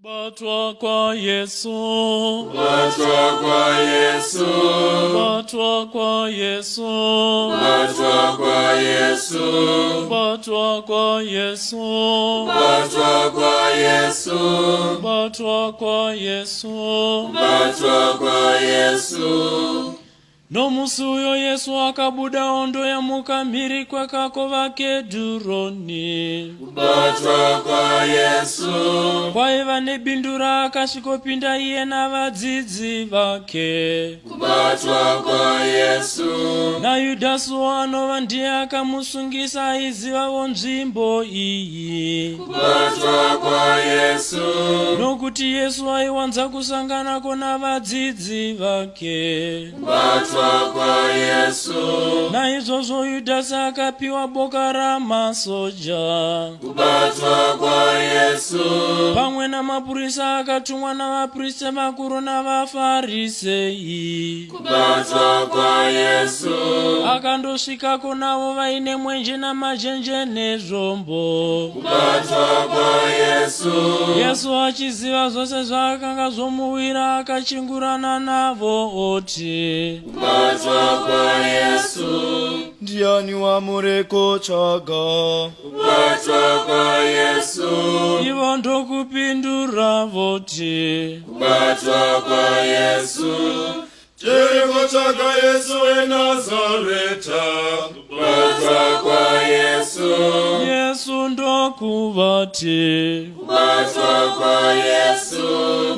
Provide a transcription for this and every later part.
Kubatwa kwa Yesu, kubatwa kwa Yesu, kubatwa kwa Yesu, kubatwa kwa Yesu, kubatwa kwa Yesu, kubatwa kwa Yesu, kubatwa kwa Yesu, kubatwa kwa Yesu. Nomusi uyo Yesu akabuda ondo ya mukamiri kwa kako vake duroni. Kubatwa kwa Yesu, Kwaiva nebindura akasvikopinda iye navadzidzi vake. kubatwa kwa Yesu, Na Yudhasi anova ndiye akamusungisa aizivavo nzvimbo iyi. kubatwa kwa Yesu, Nokuti Yesu aiwanza kusanganako navadzidzi vake. kubatwa kwa Yesu, Naizvozvo Yudhasi akapiwa boka ramasoja. kubatwa kwa Yesu, Pamwe namapurisa akatumwa navaprista vakuru navafarisei. kubatwa kwa Yesu, Akandosvikako navo vaine mwenje namajenje nezvombo. kubatwa kwa Yesu, Yesu achiziva zvose zvaakanga zvomuwira akachingurana navo oti, kubatwa kwa Yesu, Ndiani wamurekotsvaga? kubatwa kwa Yesu, ivo ndokupindura voti, kubatwa kwa Yesu, Tirikotsvaga Yesu weNazareta. kubatwa kwa Yesu, Yesu ndokuvati, kubatwa kwa Yesu,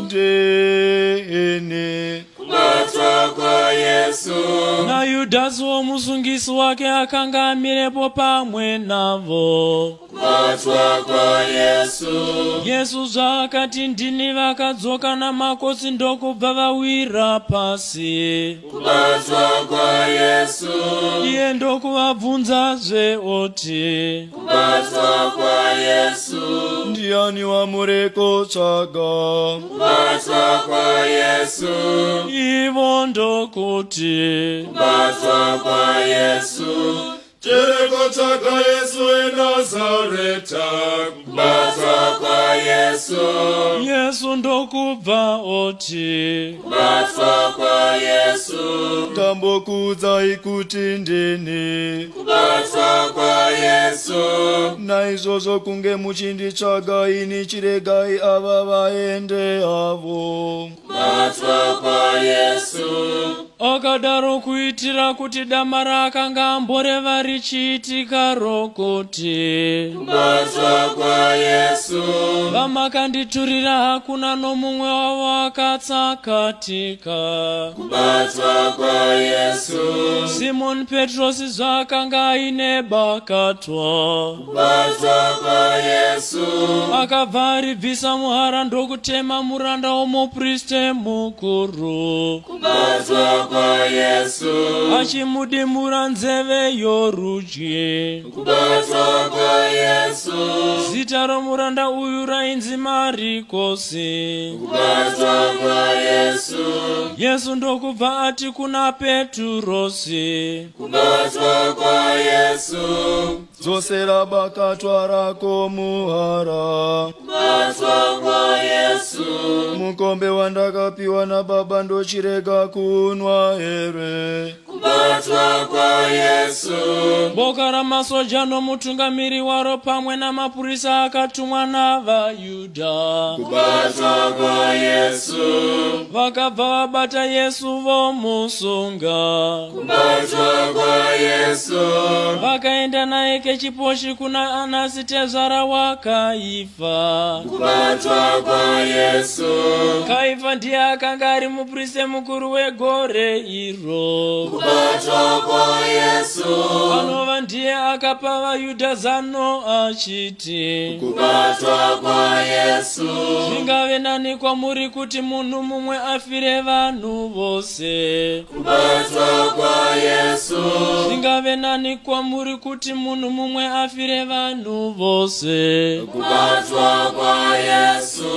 Ndeni. kubatwa kwa Yesu, na Yudhasi womusungisi wake akanga amirepo pamwe navo. kubatwa kwa Yesu, Yesu zvaakati ndini vakadzoka namakosi ndokubva vawira pasi. kubatwa kwa Yesu, Iye ndokuvabvunzazve oti, kubatwa kwa Yesu, Ndiani wamurekotsvaga? kubatwa kwa Yesu, ivo ndokuti, kubatwa kwa Yesu, Tirikotsvaga Yesu weNazareta. kubatwa kwa Yesu, Yesu ndokubva oti, kubatwa kwa Yesu, Ndambokuudzai kuti ndini. kubatwa kwa Yesu, Naizvozvo kunge muchinditsvaga ini chiregai ava vaende havo. kubatwa kwa Yesu, akadaro kuitira kuti dama raakanga amboreva richiitika rokoti, kubatwa kwa Yesu, vamakanditurira hakuna nomumwe wavo akatsakatika. kubatwa kwa Yesu, Simoni Petrosi zvaakanga aine bakatwa, kubatwa kwa Yesu, akabva aribvisa muhara ndokutema muranda womupriste mukuru, kubatwa kwa Yesu, achimudimura nzeve yorudyi. kubatwa kwa Yesu, Zita romuranda uyu rainzi Marikosi. kubatwa kwa Yesu, Yesu ndokubva ati kuna Peturosi, kubatwa kwa Yesu, Dzosera bakatwa rako muhara. kubatwa kwa Yesu, Mukombe wandakapiwa naBaba ndochirega kunwa here? kubatwa kwa Yesu, boka ramasoja nomutungamiri waro pamwe namapurisa akatumwa navaYudha. kubatwa kwa Yesu, Vakabva vabata Yesu vomusunga, kubatwa kwa Yesu, vakaenda naye kechiposhi kuna Anasi tezvara waKaifa. kubatwa kwa Yesu, Kaifa ndiye akanga ari mupriste mukuru wegore iro. kubatwa kwa Yesu, Anova ndiye akapa vaYudha zano achiti, kubatwa kwa Yesu, zvingave nani kwamuri kuti munhu mumwe afire vanhu vose. kubatwa kwa Yesu, Zvingave nani kwamuri kuti munhu mumwe afire vanhu vose. kubatwa kwa Yesu.